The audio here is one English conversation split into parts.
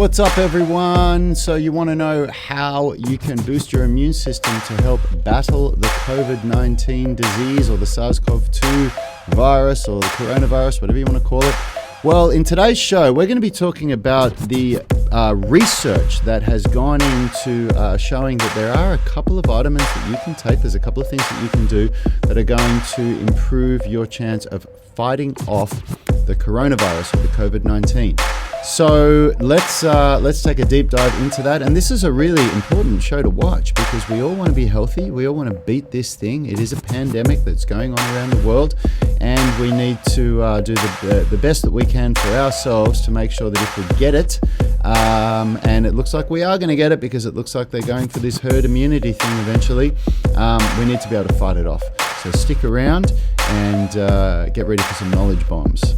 What's up, everyone? So you want to know how you can boost your immune system to help battle the COVID-19 disease or the SARS-CoV-2 virus or the coronavirus, whatever you want to call it. Well, in today's show, we're going to be talking about the research that has gone into showing that there are a couple of vitamins that you can take. There's a couple of things that you can do that are going to improve your chance of fighting off the coronavirus or the COVID-19. So let's take a deep dive into that. And this is a really important show to watch because we all want to be healthy. We all want to beat this thing. It is a pandemic that's going on around the world, and we need to do the best that we can for ourselves to make sure that if we get it, and it looks like we are going to get it because it looks like they're going for this herd immunity thing eventually, we need to be able to fight it off. So stick around and get ready for some knowledge bombs.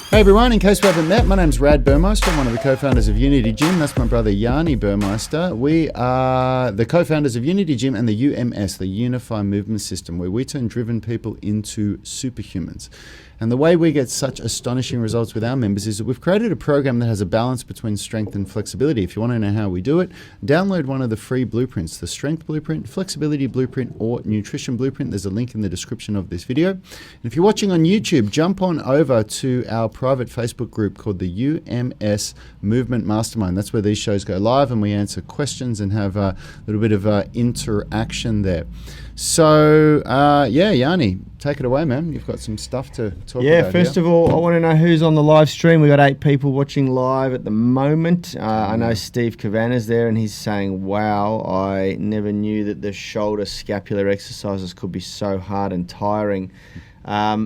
Hey everyone, in case we haven't met, my name's Rad Burmeister. I'm one of the co-founders of Unity Gym. That's my brother Yanni Burmeister. We are the co-founders of Unity Gym and the UMS, the Unify Movement System, where we turn driven people into superhumans. And the way we get such astonishing results with our members is that we've created a program that has a balance between strength and flexibility. If you want to know how we do it, download one of the free blueprints, the Strength Blueprint, Flexibility Blueprint, or Nutrition Blueprint. There's a link in the description of this video. And if you're watching on YouTube, jump on over to our private Facebook group called the UMS Movement Mastermind. That's where these shows go live and we answer questions and have a little bit of interaction there. So, Yanni, take it away, man. You've got some stuff to talk about. Yeah, first of all, I want to know who's on the live stream. We've got 8 people watching live at the moment. I know Steve Cavanna's there and he's saying, wow, I never knew that the shoulder scapular exercises could be so hard and tiring.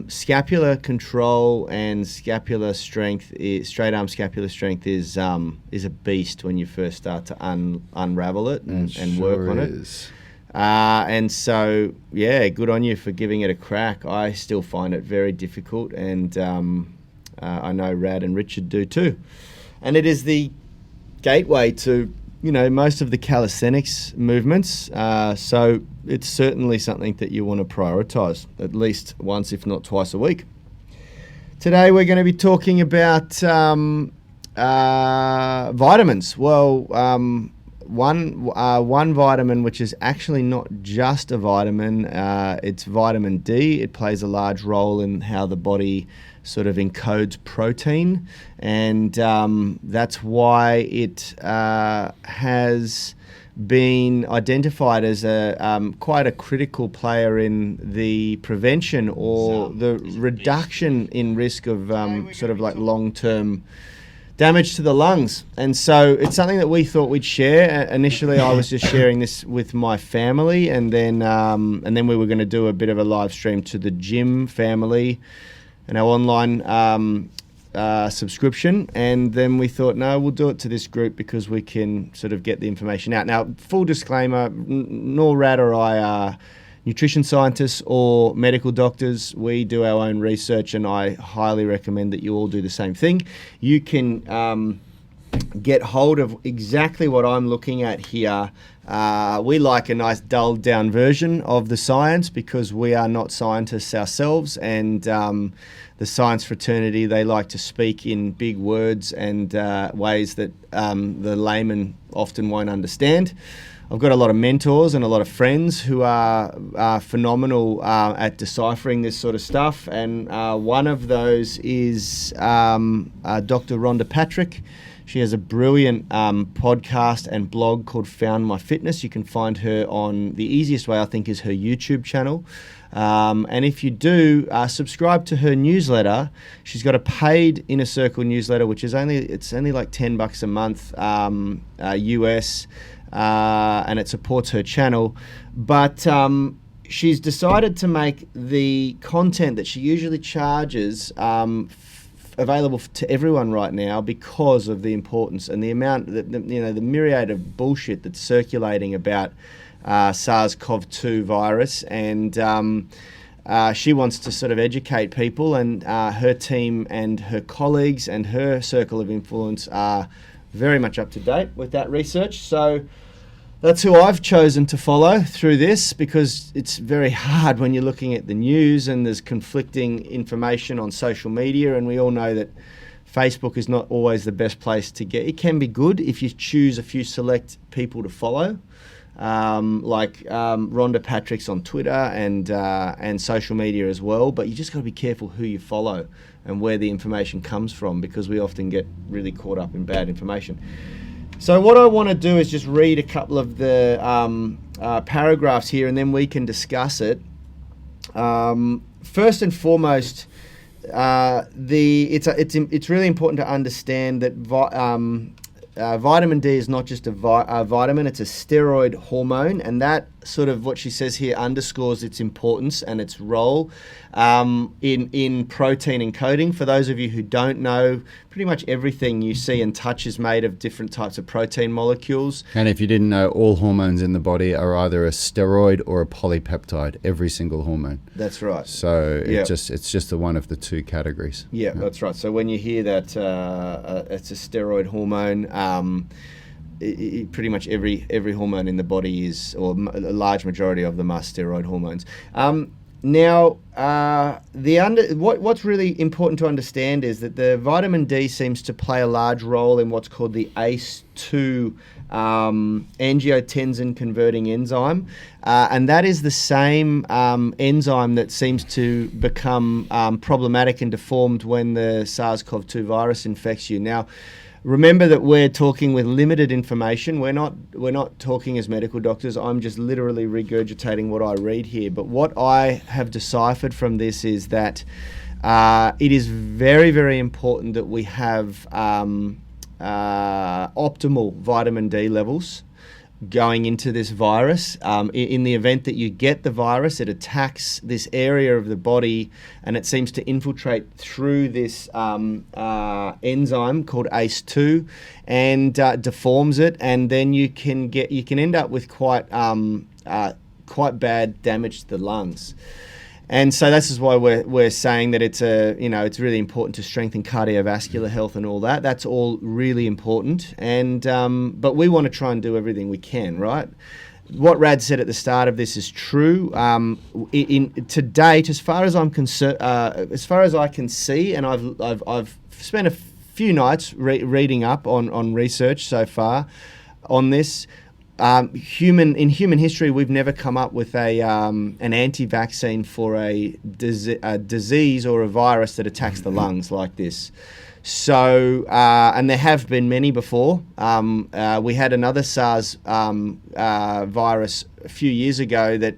Scapular control and scapular strength, straight arm scapular strength is a beast when you first start to unravel it and work on it. And so, yeah, good on you for giving it a crack. I still find it very difficult, and I know Rad and Richard do too. And it is the gateway to, most of the calisthenics movements. So it's certainly something that you want to prioritize at least once, if not twice a week. Today we're going to be talking about vitamins. Well, one vitamin which is actually not just a vitamin, it's vitamin D. It plays a large role in how the body sort of encodes protein, and that's why it has been identified as a quite a critical player in the prevention or the reduction in risk of sort of like long-term damage to the lungs. And so it's something that we thought we'd share. Initially, I was just sharing this with my family, and then we were going to do a bit of a live stream to the gym family and our online subscription. And then we thought, no, we'll do it to this group because we can sort of get the information out. Now, full disclaimer, nor Rad or I are nutrition scientists or medical doctors. We do our own research, and I highly recommend that you all do the same thing. You can get hold of exactly what I'm looking at here. We like a nice dulled down version of the science because we are not scientists ourselves, and the science fraternity, they like to speak in big words and ways that the layman often won't understand. I've got a lot of mentors and a lot of friends who are phenomenal at deciphering this sort of stuff, and one of those is Dr. Rhonda Patrick. She has a brilliant podcast and blog called Found My Fitness. You can find her on, the easiest way I think is her YouTube channel. And if you do, subscribe to her newsletter. She's got a paid Inner Circle newsletter, which is only like $10 a month US. And it supports her channel, but she's decided to make the content that she usually charges available to everyone right now because of the importance and the amount, the myriad of bullshit that's circulating about SARS-CoV-2 virus, and she wants to sort of educate people, and her team and her colleagues and her circle of influence are very much up to date with that research. So that's who I've chosen to follow through this, because it's very hard when you're looking at the news and there's conflicting information on social media, and we all know that Facebook is not always the best place to get. It can be good if you choose a few select people to follow, like Rhonda Patrick's on Twitter and social media as well. But you just got to be careful who you follow and where the information comes from, because we often get really caught up in bad information. So what I want to do is just read a couple of the paragraphs here, and then we can discuss it. First and foremost, it's really important to understand that vitamin D is not just a vitamin; it's a steroid hormone, and that sort of what she says here underscores its importance and its role in protein encoding. For those of you who don't know, pretty much everything you see and touch is made of different types of protein molecules. And if you didn't know, all hormones in the body are either a steroid or a polypeptide, every single hormone. That's right. So it's just the one of the two categories. Yeah, that's right. So when you hear that it's a steroid hormone, pretty much every hormone in the body is, or a large majority of them are steroid hormones. Now, what's really important to understand is that the vitamin D seems to play a large role in what's called the ACE2 angiotensin converting enzyme, and that is the same enzyme that seems to become problematic and deformed when the SARS-CoV-2 virus infects you. Now, remember that we're talking with limited information. We're not talking as medical doctors. I'm just literally regurgitating what I read here. But what I have deciphered from this is that it is very, very important that we have optimal vitamin D levels going into this virus. In the event that you get the virus, it attacks this area of the body and it seems to infiltrate through this enzyme called ACE2 and deforms it, and then you can end up with quite bad damage to the lungs. And so this is why we're saying that it's really important to strengthen cardiovascular health and all that. That's all really important. And but we want to try and do everything we can, right? What Rad said at the start of this is true. To date, as far as I'm concerned, as far as I can see, and I've spent a few nights reading up on research so far on this. In human history, we've never come up with an anti-vaccine for a disease or a virus that attacks the lungs like this. So, and there have been many before. We had another SARS virus a few years ago that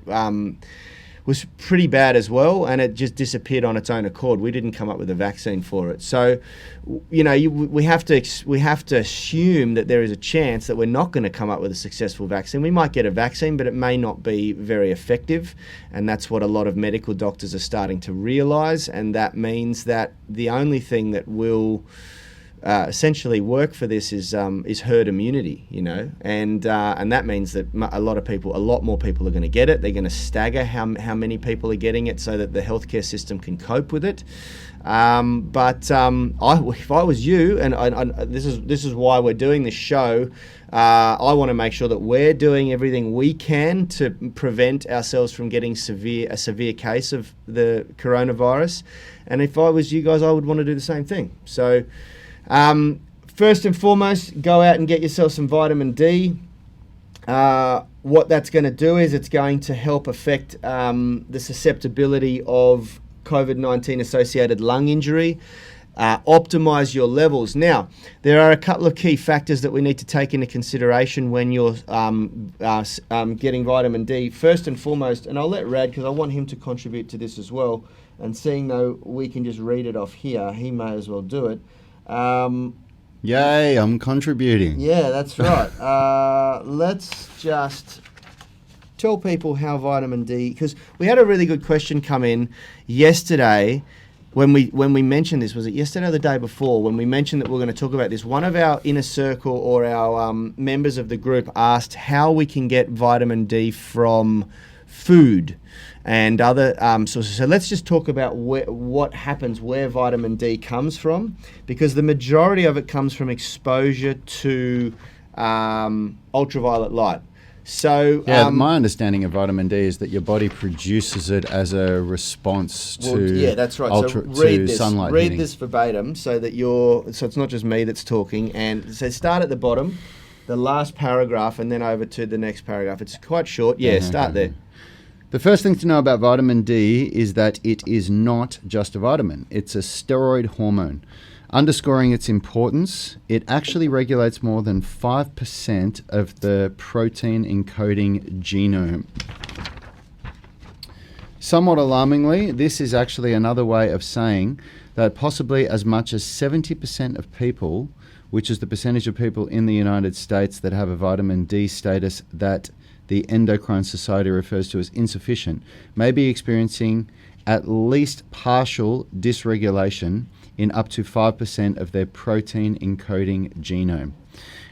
was pretty bad as well, and it just disappeared on its own accord. We didn't come up with a vaccine for it. So, we have to assume that there is a chance that we're not going to come up with a successful vaccine. We might get a vaccine, but it may not be very effective, and that's what a lot of medical doctors are starting to realize. And that means that the only thing that will essentially work for this is herd immunity, and that means that a lot more people are going to get it. They're going to stagger how many people are getting it so that the healthcare system can cope with it. But if I was you, and this is why we're doing this show, I want to make sure that we're doing everything we can to prevent ourselves from getting a severe case of the coronavirus. And if I was you guys, I would want to do the same thing. So. First and foremost, go out and get yourself some vitamin D. What that's going to do is it's going to help affect the susceptibility of COVID-19 associated lung injury, optimize your levels. Now, there are a couple of key factors that we need to take into consideration when you're getting vitamin D. First and foremost, and I'll let Rad, because I want him to contribute to this as well, and seeing though we can just read it off here, he may as well do it. Yay, I'm contributing. Yeah, that's right. Let's just tell people how vitamin D, because we had a really good question come in yesterday when we mentioned this. Was it yesterday or the day before when we mentioned that we're going to talk about this? One of our inner circle or our members of the group asked how we can get vitamin D from food and other sources. So let's just talk about what happens, where vitamin D comes from, because the majority of it comes from exposure to ultraviolet light. So Yeah, my understanding of vitamin D is that your body produces it as a response to that's right. to sunlight Read hitting. this verbatim so that so it's not just me that's talking. And so start at the bottom, the last paragraph, and then over to the next paragraph. It's quite short. Yeah, start there. The first thing to know about vitamin D is that it is not just a vitamin. It's a steroid hormone. Underscoring its importance, it actually regulates more than 5% of the protein encoding genome. Somewhat alarmingly, this is actually another way of saying that possibly as much as 70% of people, which is the percentage of people in the United States that have a vitamin D status that the Endocrine Society refers to as insufficient, may be experiencing at least partial dysregulation in up to 5% of their protein encoding genome.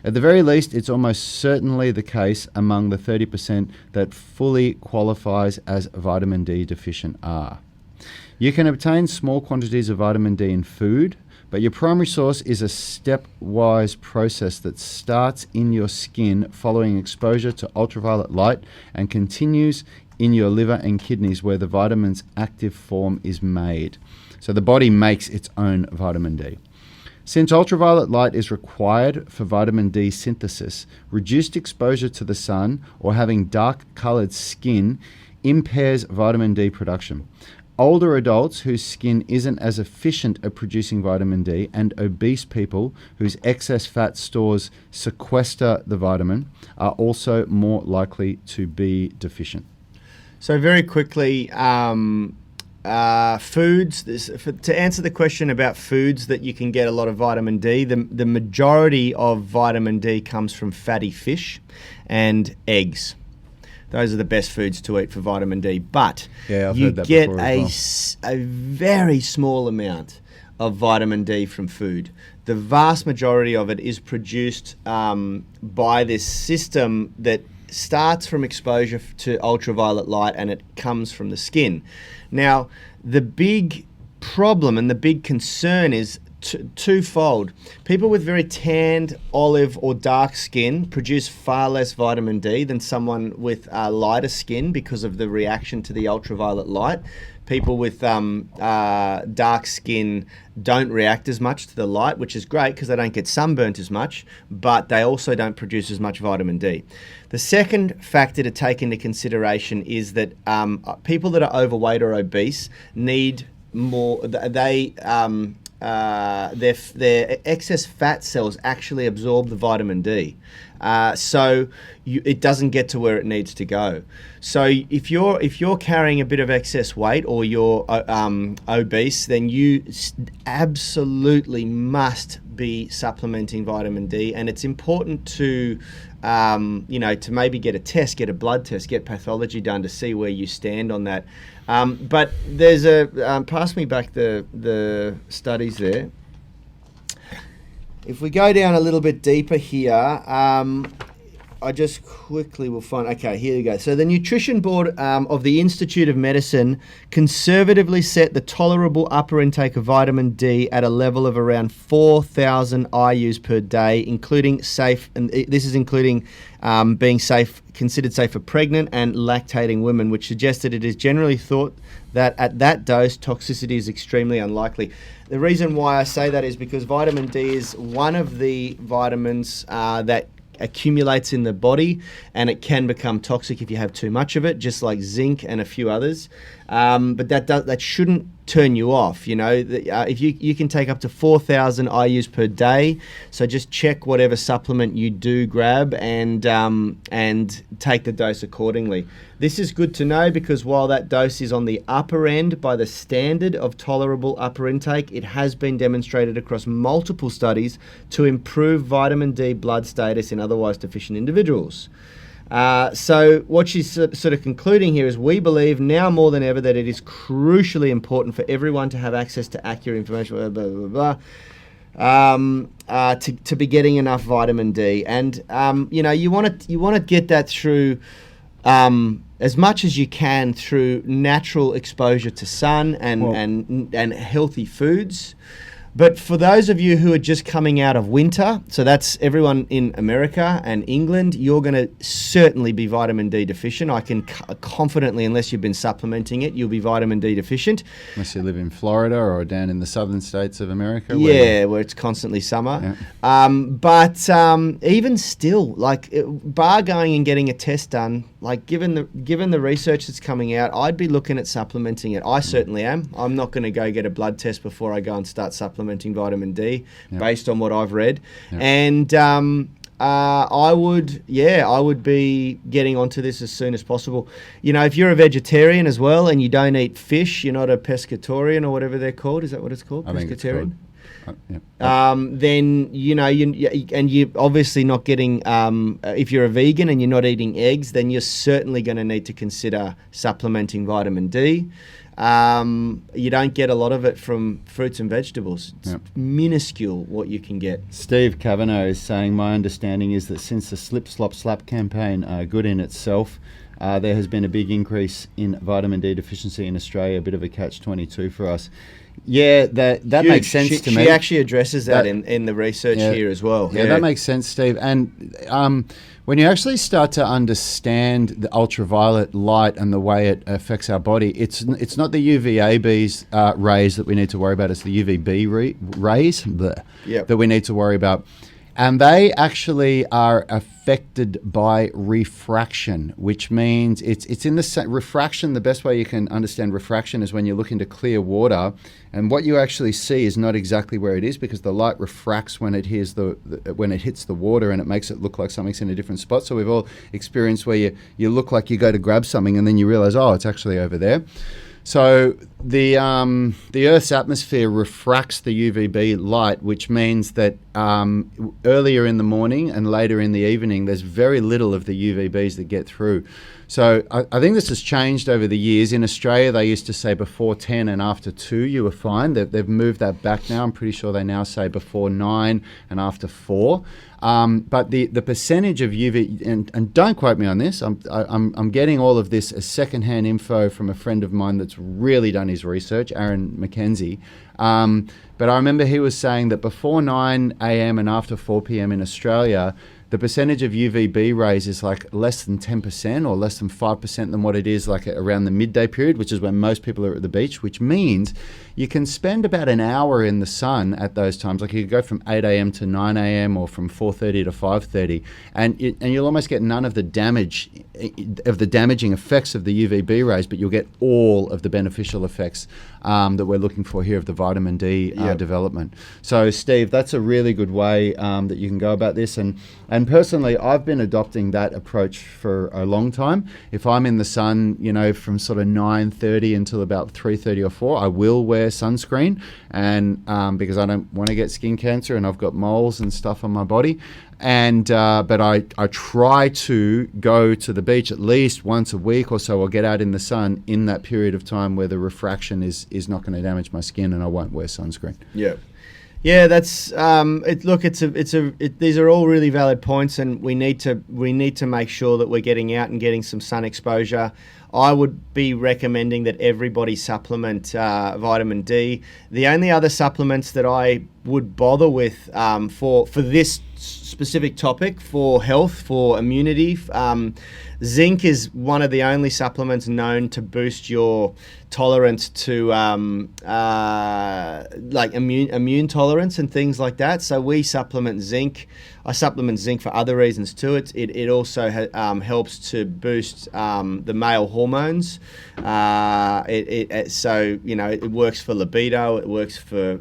At the very least, it's almost certainly the case among the 30% that fully qualifies as vitamin D deficient are. You can obtain small quantities of vitamin D in food, but your primary source is a stepwise process that starts in your skin following exposure to ultraviolet light and continues in your liver and kidneys where the vitamin's active form is made. So the body makes its own vitamin D. Since ultraviolet light is required for vitamin D synthesis, reduced exposure to the sun or having dark-colored skin impairs vitamin D production. Older adults whose skin isn't as efficient at producing vitamin D and obese people whose excess fat stores sequester the vitamin are also more likely to be deficient. So very quickly, foods. To answer the question about foods that you can get a lot of vitamin D, the majority of vitamin D comes from fatty fish and eggs. Those are the best foods to eat for vitamin D. But you get a very small amount of vitamin D from food. The vast majority of it is produced by this system that starts from exposure to ultraviolet light, and it comes from the skin. Now, the big problem and the big concern is twofold. People with very tanned, olive or dark skin produce far less vitamin D than someone with lighter skin because of the reaction to the ultraviolet light. People with dark skin don't react as much to the light, which is great because they don't get sunburnt as much, but they also don't produce as much vitamin D. The second factor to take into consideration is that people that are overweight or obese need more. Their excess fat cells actually absorb the vitamin D, so it doesn't get to where it needs to go. So if you're carrying a bit of excess weight or you're obese, then you absolutely must be supplementing vitamin D, and it's important to to maybe get a blood test, get pathology done to see where you stand on that. But there's pass me back the studies there. If we go down a little bit deeper here, I just quickly will find. Okay, here you go. So the Nutrition Board of the Institute of Medicine conservatively set the tolerable upper intake of vitamin D at a level of around 4,000 IUs per day, including safe, and this is including being safe, considered safe for pregnant and lactating women, which suggests that it is generally thought that at that dose, toxicity is extremely unlikely. The reason why I say that is because vitamin D is one of the vitamins that accumulates in the body, and it can become toxic if you have too much of it, just like zinc and a few others. But that shouldn't turn you off. If you can take up to 4,000 IUs per day, so just check whatever supplement you do grab and take the dose accordingly. This is good to know because while that dose is on the upper end by the standard of tolerable upper intake, it has been demonstrated across multiple studies to improve vitamin D blood status in otherwise deficient individuals. So what she's sort of concluding here is we believe now more than ever that it is crucially important for everyone to have access to accurate information, to be getting enough vitamin D. And, you want to get that through as much as you can through natural exposure to sun and healthy foods. But for those of you who are just coming out of winter, so that's everyone in America and England, you're going to certainly be vitamin D deficient. I can confidently, unless you've been supplementing it, you'll be vitamin D deficient. Unless you live in Florida or down in the southern states of America. Where it's constantly summer. Yeah. But even still, bar going and getting a test done, like given the research that's coming out, I'd be looking at supplementing it. I certainly am. I'm not going to go get a blood test before I go and start supplementing vitamin D, based on what I've read. And I would be getting onto this as soon as possible. You know, if you're a vegetarian as well and you don't eat fish, you're not a pescatarian or whatever they're called. Is that what it's called? I think it's called. Then you're obviously not getting. If you're a vegan and you're not eating eggs, then you're certainly going to need to consider supplementing vitamin D. You don't get a lot of it from fruits and vegetables. It's minuscule what you can get. Steve Kavanagh is saying, my understanding is that since the Slip Slop Slap campaign, good in itself, there has been a big increase in vitamin D deficiency in Australia, a bit of a catch-22 for us. Yeah, that makes sense to me. She actually addresses that in the research here as well. Yeah, that makes sense, Steve. And when you actually start to understand the ultraviolet light and the way it affects our body, it's not the UVA rays that we need to worry about. It's the UVB rays that we need to worry about. And they actually are affected by refraction, which means it's in the refraction. The best way you can understand refraction is when you look into clear water, and what you actually see is not exactly where it is, because the light refracts when it hits the water, and it makes it look like something's in a different spot. So we've all experienced where you look like you go to grab something, and then you realize, oh, it's actually over there. So the Earth's atmosphere refracts the UVB light, which means that earlier in the morning and later in the evening, there's very little of the UVBs that get through. So I think this has changed over the years. In Australia, they used to say before 10 and after 2 you were fine. They've moved that back now. I'm pretty sure they now say before 9 and after 4. But the percentage of UV, and don't quote me on this, I'm getting all of this as secondhand info from a friend of mine that's really done his research, Aaron McKenzie. But I remember he was saying that before 9 a.m. and after 4 p.m. in Australia, the percentage of UVB rays is like less than 10% or less than 5% than what it is like around the midday period, which is when most people are at the beach, which means you can spend about an hour in the sun at those times. Like you could go from 8 a.m. to 9 a.m. or from 4:30 to 5:30, and you'll almost get none of the damaging effects of the UVB rays, but you'll get all of the beneficial effects that we're looking for here of the vitamin D development. So, Steve, that's a really good way that you can go about this. And personally, I've been adopting that approach for a long time. If I'm in the sun, from sort of 9:30 until about 3:30 or 4, I will wear sunscreen, and because I don't want to get skin cancer, and I've got moles and stuff on my body. And but I try to go to the beach at least once a week or so, or get out in the sun in that period of time where the refraction is not going to damage my skin, and I won't wear sunscreen. Yeah, that's these are all really valid points, and we need to make sure that we're getting out and getting some sun exposure. I would be recommending that everybody supplement vitamin D. The only other supplements that I would bother with for this specific topic, for health, for immunity, zinc is one of the only supplements known to boost your tolerance to like immune tolerance and things like that. So we supplement zinc. I supplement zinc for other reasons too. It also helps to boost the male hormones. It works for libido. It works for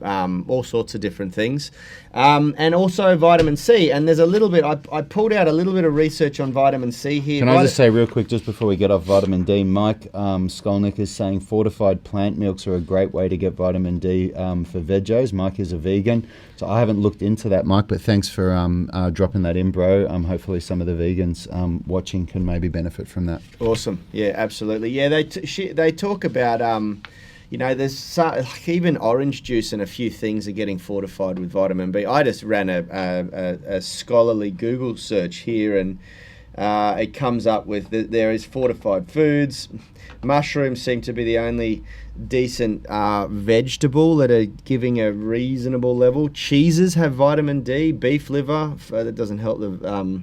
all sorts of different things. And also vitamin C. And there's a little bit, I pulled out a little bit of research on vitamin C here. Can I just say real quick, just before we get off vitamin D, Mike Skolnick is saying fortified plant milks are a great way to get vitamin D for vegos. Mike is a vegan, so I haven't looked into that, Mike, but thanks for dropping that in, bro. Hopefully some of the vegans watching can maybe benefit from that. Awesome. Yeah, absolutely. Yeah, they talk about... there's even orange juice and a few things are getting fortified with vitamin B. I just ran a scholarly Google search here, and It comes up with there is fortified foods. Mushrooms seem to be the only decent vegetable that are giving a reasonable level. Cheeses have vitamin D. Beef liver, that doesn't help the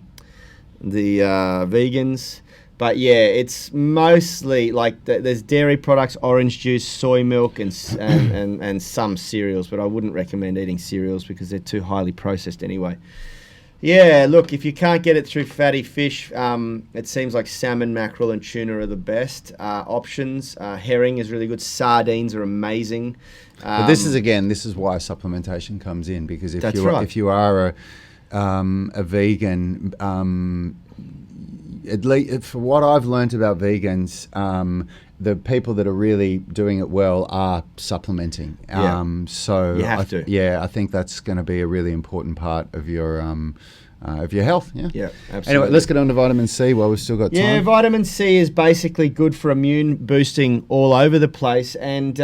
vegans. But yeah, it's mostly like there's dairy products, orange juice, soy milk, and some cereals. But I wouldn't recommend eating cereals because they're too highly processed anyway. Yeah, look, if you can't get it through fatty fish, it seems like salmon, mackerel, and tuna are the best options. Herring is really good. Sardines are amazing. But this is why supplementation comes in, because if you are a vegan, at least for what I've learned about vegans, the people that are really doing it well are supplementing. So you have to. Yeah, I think that's going to be a really important part of your health. Yeah, absolutely. Anyway, let's get on to vitamin C while we've still got time. Yeah, vitamin C is basically good for immune boosting all over the place, and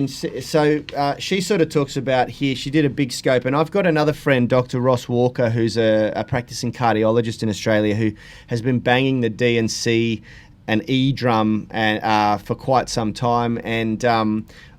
so she sort of talks about here. She did a big scope, and I've got another friend, Dr. Ross Walker, who's a practicing cardiologist in Australia, who has been banging the D and C and E drum for quite some time, and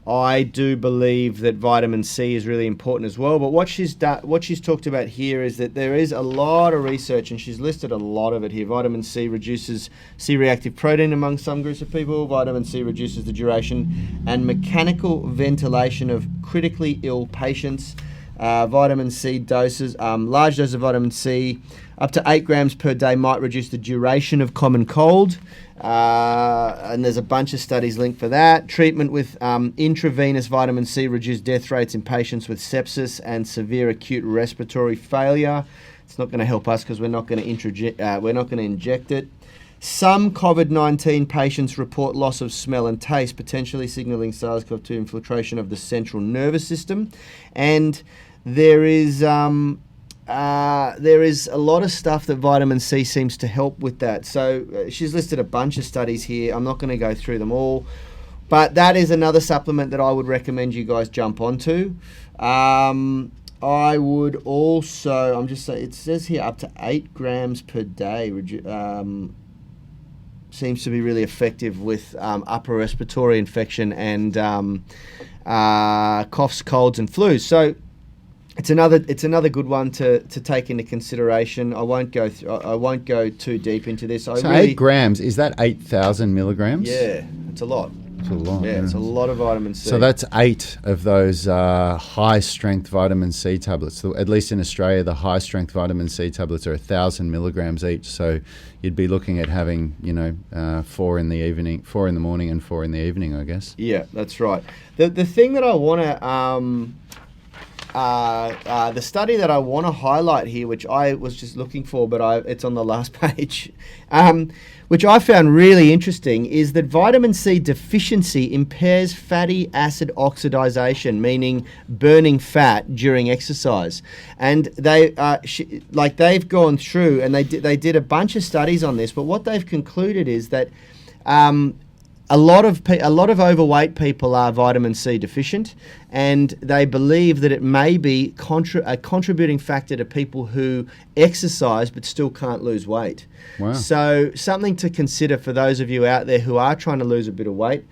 I do believe that vitamin C is really important as well. But what she's talked about here is that there is a lot of research, and she's listed a lot of it here. Vitamin C reduces C-reactive protein among some groups of people. Vitamin C reduces the duration and mechanical ventilation of critically ill patients. Vitamin C doses, large dose of vitamin C, up to 8 grams per day, might reduce the duration of common cold. And there's a bunch of studies linked for that. Treatment with intravenous vitamin C reduced death rates in patients with sepsis and severe acute respiratory failure. It's not going to help us because we're not going to inject it. Some COVID-19 patients report loss of smell and taste, potentially signaling SARS-CoV-2 infiltration of the central nervous system. And there is a lot of stuff that vitamin C seems to help with that. So she's listed a bunch of studies here. I'm not going to go through them all, but that is another supplement that I would recommend you guys jump onto. I would also, I'm just saying, it says here up to 8 grams per day. Seems to be really effective with upper respiratory infection and coughs, colds, and flus. So it's another good one to take into consideration. I won't go too deep into this. 8 grams, is that 8,000 milligrams? Yeah, it's a lot. It's a lot. Yeah, it's a lot of vitamin C. So that's 8 of those high-strength vitamin C tablets. So at least in Australia, the high-strength vitamin C tablets are 1,000 milligrams each. So you'd be looking at having, 4 in the morning and 4 in the evening, I guess. Yeah, that's right. The thing that I want to the study that I want to highlight here, which I was just looking for, but it's on the last page, which I found really interesting, is that vitamin C deficiency impairs fatty acid oxidation, meaning burning fat during exercise. And they've gone through and they did a bunch of studies on this, but what they've concluded is that a lot of overweight people are vitamin C deficient, and they believe that it may be a contributing factor to people who exercise but still can't lose weight. Wow. So something to consider for those of you out there who are trying to lose a bit of weight.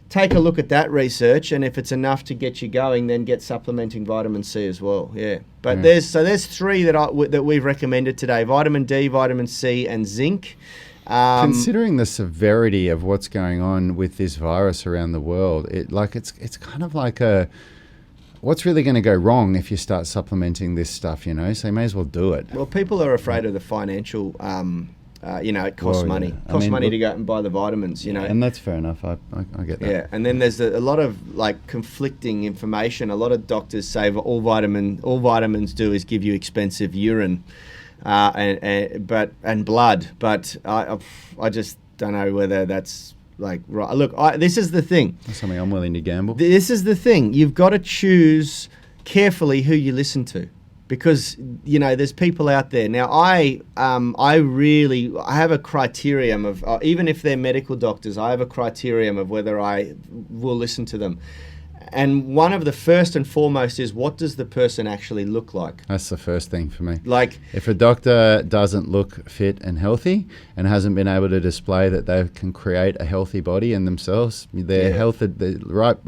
Take a look at that research, and if it's enough to get you going, then get supplementing vitamin C as well. Yeah, but there's 3 that we've recommended today: vitamin D, vitamin C, and zinc. Considering the severity of what's going on with this virus around the world, it's kind of like what's really going to go wrong if you start supplementing this stuff, So you may as well do it. Well, people are afraid of the financial, it costs money. It costs money to go out and buy the vitamins, And that's fair enough. I get that. Yeah, and then there's a lot of conflicting information. A lot of doctors say all vitamins do is give you expensive urine. And blood, but I just don't know whether that's right. Look, this is the thing. That's something I'm willing to gamble. This is the thing. You've got to choose carefully who you listen to, because there's people out there. Now, I have a criterion of even if they're medical doctors, I have a criterion of whether I will listen to them. And one of the first and foremost is, what does the person actually look like? That's the first thing for me. Like, if a doctor doesn't look fit and healthy and hasn't been able to display that they can create a healthy body in themselves, their health, right,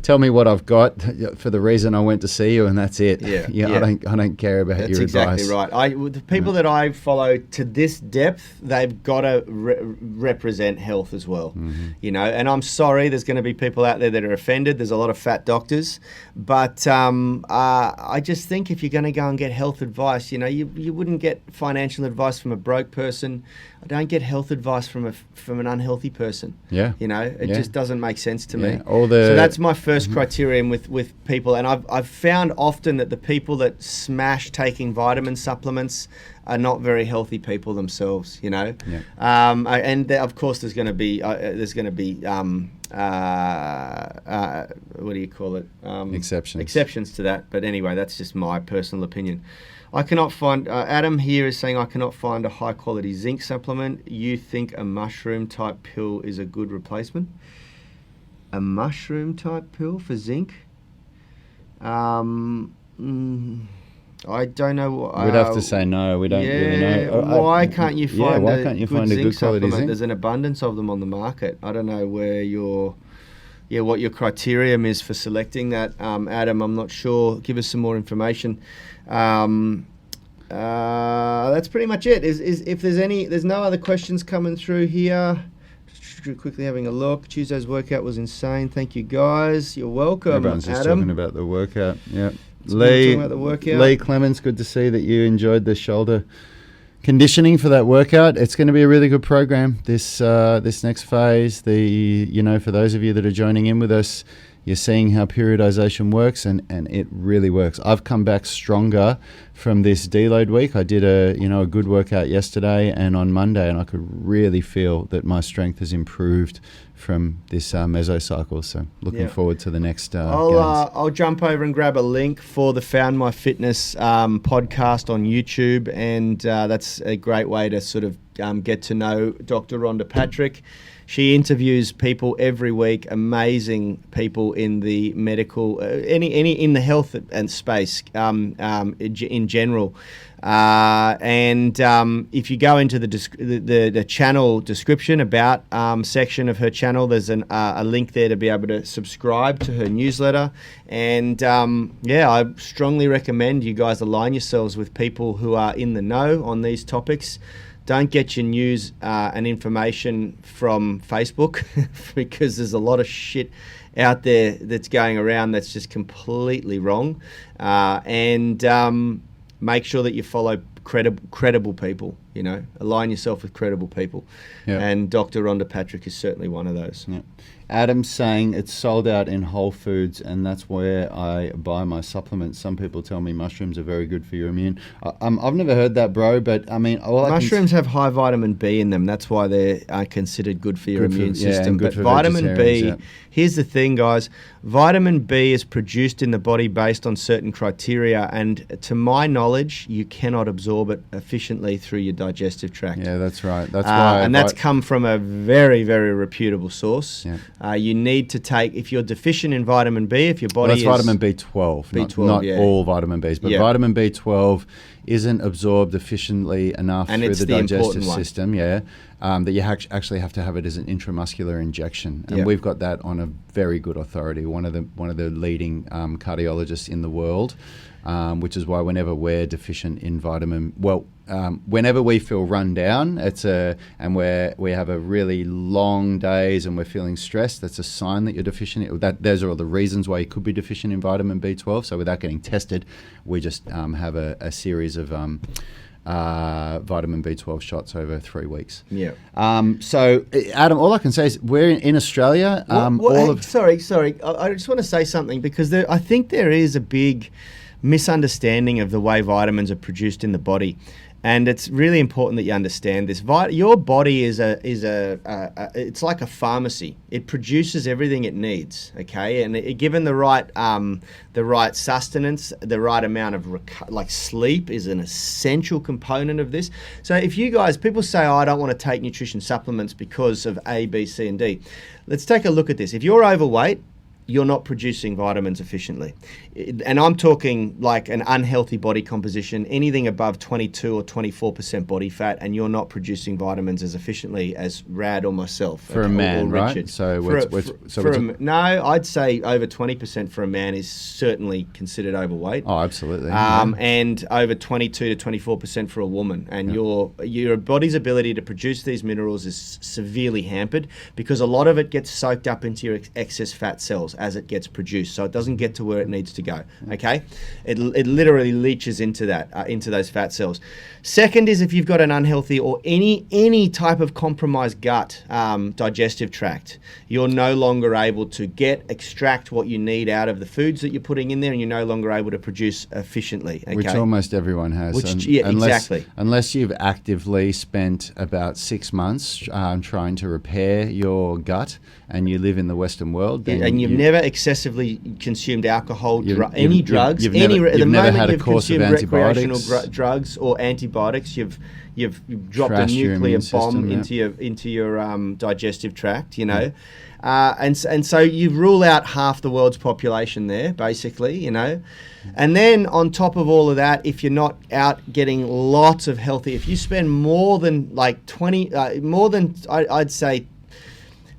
tell me what I've got for the reason I went to see you, and that's it. I don't care about that's your advice. Exactly right. The people that I follow to this depth, they've got to represent health as well. And I'm sorry, there's going to be people out there that are offended. There's a lot of fat doctors, but I just think if you're going to go and get health advice, you wouldn't get financial advice from a broke person. I don't get health advice from an unhealthy person. It just doesn't make sense to me. So that's my first criterion with people, and I've found often that the people that smash taking vitamin supplements are not very healthy people themselves. And of course there's going to be what do you call it? Exceptions to that. But anyway, that's just my personal opinion. I cannot find, Adam here is saying, I cannot find a high quality zinc supplement. You think a mushroom type pill is a good replacement? A mushroom type pill for zinc? I don't know. We'd have to say no. We don't really know. Why can't you find a good quality supplement? zinc? There's an abundance of them on the market. I don't know where what your criterion is for selecting that, Adam. I'm not sure. Give us some more information. That's pretty much it. Is if there's no other questions coming through here. Just quickly having a look. Tuesday's workout was insane. Thank you guys. You're welcome. Everyone's just Adam. talking about the workout. Yeah. Lee Clements, good to see that you enjoyed the shoulder conditioning for that workout. It's going to be a really good program this next phase. For those of you that are joining in with us, you're seeing how periodization works, and it really works. I've come back stronger from this deload week. I did a good workout yesterday and on Monday, and I could really feel that my strength has improved from this mesocycle. So looking forward to the next gains. I'll jump over and grab a link for the Found My Fitness podcast on YouTube, and that's a great way to sort of get to know Dr. Rhonda Patrick. She interviews people every week, amazing people in the medical, in the health and space in general. And if you go into the channel description about section of her channel, there's a link there to be able to subscribe to her newsletter. And I strongly recommend you guys align yourselves with people who are in the know on these topics. Don't get your news and information from Facebook because there's a lot of shit out there that's going around that's just completely wrong. And make sure that you follow credible people, align yourself with credible people. Yep. And Dr. Rhonda Patrick is certainly one of those. Yep. Adam's saying it's sold out in Whole Foods, and that's where I buy my supplements. Some people tell me mushrooms are very good for your immune. I've never heard that, bro, but I mean... mushrooms have high vitamin B in them. That's why they're considered good for your immune system. But vitamin B, here's the thing, guys. Vitamin B is produced in the body based on certain criteria, and to my knowledge, you cannot absorb it efficiently through your digestive tract. Yeah, that's right. That's why... And that's come from a very, very reputable source. Yeah. You need to take, if you're deficient in vitamin B, if your body is... That's vitamin B12, not all vitamin Bs, but vitamin B12 isn't absorbed efficiently enough through the digestive system, that you actually have to have it as an intramuscular injection. And we've got that on a very good authority, one of the leading cardiologists in the world. Which is why whenever we're deficient in whenever we feel run down, and we have a really long days and we're feeling stressed, that's a sign that you're deficient. Those are all the reasons why you could be deficient in vitamin B12. So without getting tested, we just have a series of vitamin B12 shots over 3 weeks. Yeah. So Adam, all I can say is we're in Australia. Sorry. I just want to say something because I think there is a big misunderstanding of the way vitamins are produced in the body, and it's really important that you understand this. Your body is it's like a pharmacy. It produces everything it needs, okay? And given the right sustenance, the right amount of sleep is an essential component of this. So if you guys, people say, I don't want to take nutrition supplements because of A, B, C, and D. Let's take a look at this. If you're overweight, you're not producing vitamins efficiently. And I'm talking like an unhealthy body composition, anything above 22 or 24% body fat, and you're not producing vitamins as efficiently as Rad or myself. For a man, or right? Richard. So No, I'd say over 20% for a man is certainly considered overweight. Oh, absolutely. And over 22 to 24% for a woman. And your body's ability to produce these minerals is severely hampered because a lot of it gets soaked up into your excess fat cells as it gets produced, so it doesn't get to where it needs to go. Okay, it literally leaches into that into those fat cells. Second is if you've got an unhealthy or any type of compromised gut, digestive tract, you're no longer able to extract what you need out of the foods that you're putting in there, and you're no longer able to produce efficiently. Okay? Which almost everyone has. Exactly. Unless you've actively spent about 6 months trying to repair your gut, and you live in the Western world, then and you've never excessively consumed alcohol, any drugs, you've never had a course of antibiotics, recreational drugs or antibiotics. You've dropped a nuclear bomb into your digestive tract, you know, and so you rule out half the world's population there, basically, you know. And then on top of all of that, if you're not out getting lots of healthy, if you spend more than like I'd say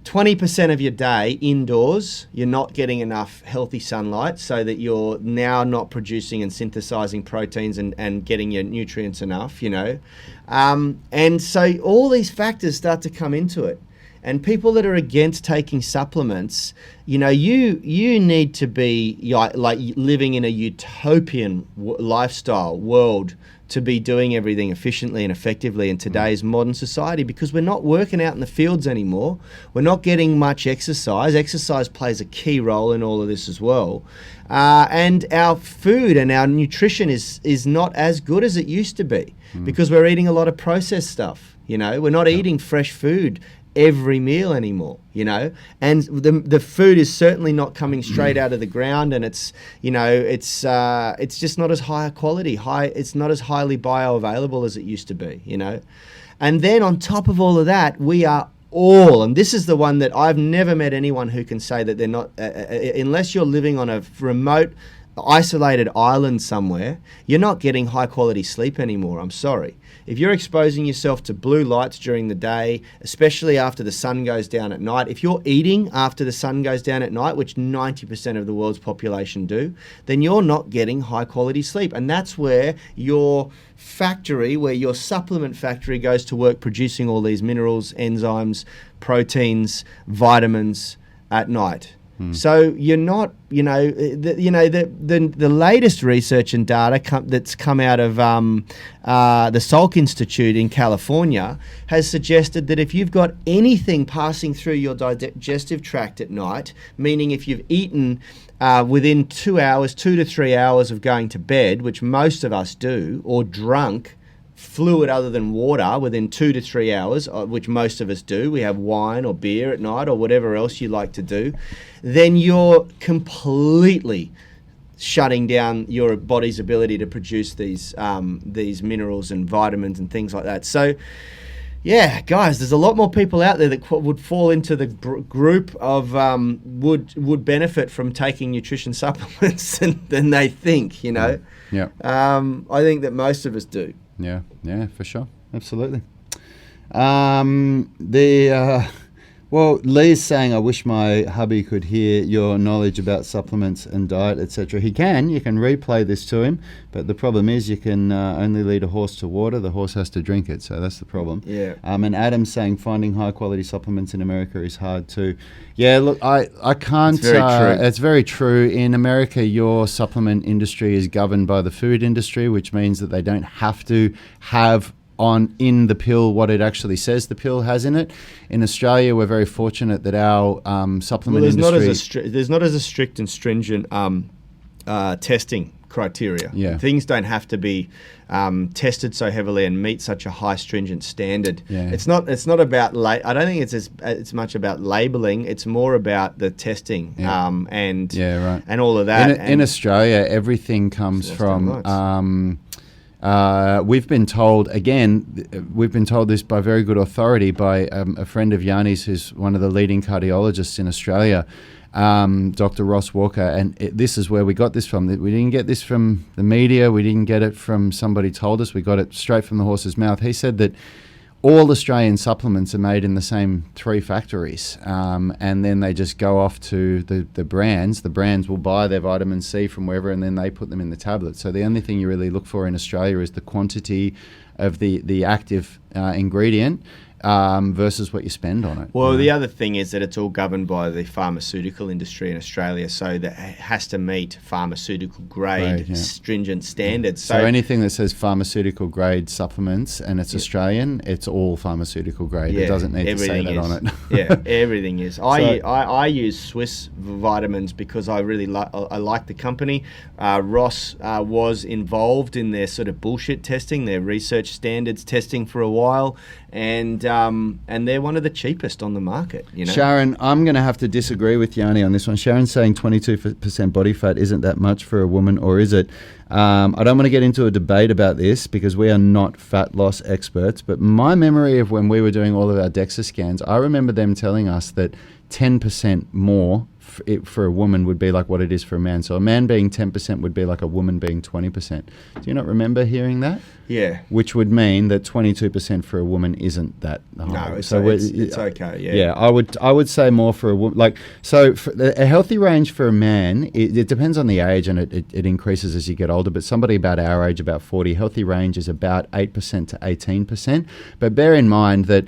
20% of your day indoors, you're not getting enough healthy sunlight, so that you're now not producing and synthesizing proteins and getting your nutrients enough, you know. And so all these factors start to come into it. And people that are against taking supplements, you know, you need to be like living in a utopian lifestyle world to be doing everything efficiently and effectively in today's modern society, because we're not working out in the fields anymore. We're not getting much exercise. Exercise plays a key role in all of this as well. And our food and our nutrition is not as good as it used to be because we're eating a lot of processed stuff. You know, we're not eating fresh food every meal anymore, you know, and the food is certainly not coming straight out of the ground, and it's, you know, it's just not as high a quality, it's not as highly bioavailable as it used to be, you know. And then on top of all of that, we are all, and this is the one that I've never met anyone who can say that they're not, unless you're living on a remote, isolated island somewhere, you're not getting high quality sleep anymore. I'm sorry. If you're exposing yourself to blue lights during the day, especially after the sun goes down at night, if you're eating after the sun goes down at night, which 90% of the world's population do, then you're not getting high quality sleep. And that's where your factory, where your supplement factory goes to work producing all these minerals, enzymes, proteins, vitamins at night. So you're not, you know, the latest research and data that's come out of the Salk Institute in California has suggested that if you've got anything passing through your digestive tract at night, meaning if you've eaten within 2 to 3 hours of going to bed, which most of us do, or drunk fluid other than water within 2 to 3 hours, which most of us do, we have wine or beer at night or whatever else you like to do, then you're completely shutting down your body's ability to produce these minerals and vitamins and things like that. So yeah, guys, there's a lot more people out there that would fall into the group of would benefit from taking nutrition supplements than they think, you know. Yeah. I think that most of us do. Yeah, for sure. Absolutely. Well, Lee's saying, I wish my hubby could hear your knowledge about supplements and diet, etc. He can. You can replay this to him, but the problem is you can only lead a horse to water. The horse has to drink it, so that's the problem. Yeah. And Adam's saying finding high-quality supplements in America is hard too. Yeah, look, I can't... It's very true. It's very true. In America, your supplement industry is governed by the food industry, which means that they don't have to have in the pill what it actually says the pill has in it. In Australia, we're very fortunate that our supplement industry... There's not as a strict and stringent testing criteria. Yeah. Things don't have to be tested so heavily and meet such a high stringent standard. Yeah. It's not about I don't think it's much about labeling. It's more about the testing and all of that. In Australia, everything comes from We've been told this by very good authority by a friend of Yanni's who's one of the leading cardiologists in Australia, Dr. Ross Walker, and this is where we got this from. We didn't get this from the media. We didn't get it from somebody told us. We got it straight from the horse's mouth. He said that all Australian supplements are made in the same 3 factories, and then they just go off to the brands. The brands will buy their vitamin C from wherever, and then they put them in the tablets. So the only thing you really look for in Australia is the quantity of the active ingredient versus what you spend on it. Well, the other thing is that it's all governed by the pharmaceutical industry in Australia, so that it has to meet pharmaceutical grade stringent standards. So anything that says pharmaceutical grade supplements and it's Australian, it's all pharmaceutical grade. It doesn't need to say that on it. Yeah, everything is. I use Swiss vitamins because I really I like the company. Ross was involved in their sort of bullshit testing, their research standards testing for a while, and they're one of the cheapest on the market. You know, Sharon, I'm going to have to disagree with Yanni on this one. Sharon's saying 22% body fat isn't that much for a woman, or is it? I don't want to get into a debate about this because we are not fat loss experts, but my memory of when we were doing all of our DEXA scans, I remember them telling us that 10% more for a woman would be like what it is for a man. So a man being 10% would be like a woman being 20%. Do you not remember hearing that? Yeah. Which would mean that 22% for a woman isn't that high. No, it's okay. Yeah. Yeah, I would say more for a woman. Like, so for a healthy range for a man, it depends on the age, and it increases as you get older. But somebody about our age, about 40, healthy range is about 8% to 18%. But bear in mind that,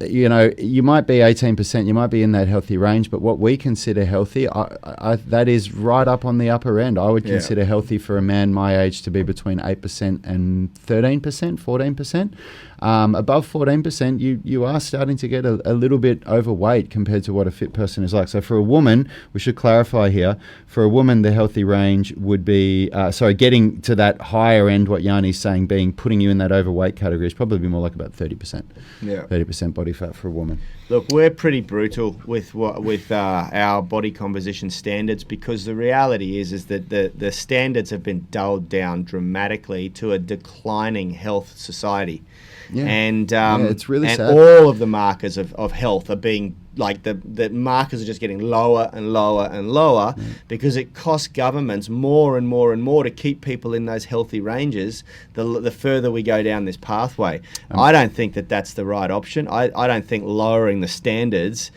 you know, you might be 18%, you might be in that healthy range, but what we consider healthy, that is right up on the upper end. I would consider healthy for a man my age to be between 8% and 13%, 14%. Above 14%, you are starting to get a little bit overweight compared to what a fit person is like. So for a woman, we should clarify here, for a woman, the healthy range would be, getting to that higher end, what Yanni's saying, putting you in that overweight category is probably more like about 30%. Yeah. 30% body fat for a woman. Look, we're pretty brutal with our body composition standards, because the reality is that the standards have been dulled down dramatically to a declining health society. Yeah. And it's really sad. All of the markers of health are being, like, the markers are just getting lower and lower and lower, because it costs governments more and more and more to keep people in those healthy ranges the further we go down this pathway. I don't think that that's the right option. I don't think lowering the standards,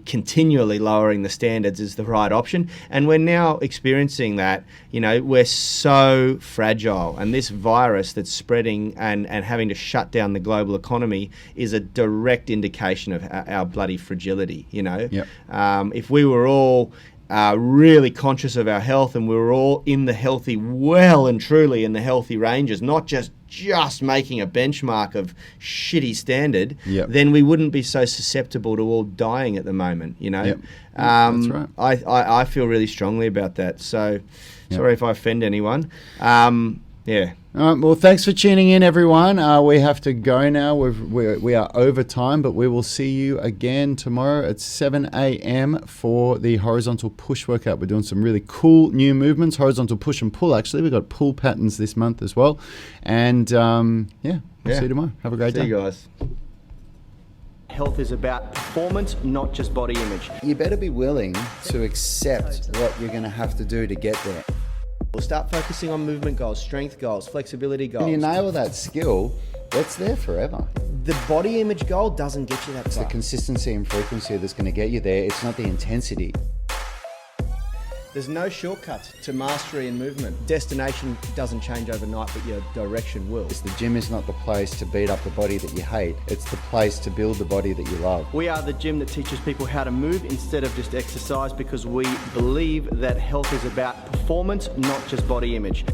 continually lowering the standards, is the right option. And we're now experiencing that. You know, we're so fragile, and this virus that's spreading and having to shut down the global economy is a direct indication of our bloody fragility. You know, if we were all really conscious of our health, and we were all in the healthy, well and truly in the healthy ranges, not just making a benchmark of shitty standard, then we wouldn't be so susceptible to all dying at the moment, you know. That's right. I feel really strongly about that. So sorry if I offend anyone. Well, thanks for tuning in, everyone. We have to go now. We are over time, but we will see you again tomorrow at 7 a.m. for the horizontal push workout. We're doing some really cool new movements, horizontal push and pull, actually. We've got pull patterns this month as well. And, we'll see you tomorrow. Have a great day. See you guys. Health is about performance, not just body image. You better be willing to accept what you're going to have to do to get there. We'll start focusing on movement goals, strength goals, flexibility goals. When you nail that skill, that's there forever. The body image goal doesn't get you that far. It's the consistency and frequency that's going to get you there. It's not the intensity. There's no shortcuts to mastery and movement. Destination doesn't change overnight, but your direction will. The gym is not the place to beat up the body that you hate. It's the place to build the body that you love. We are the gym that teaches people how to move instead of just exercise, because we believe that health is about performance, not just body image.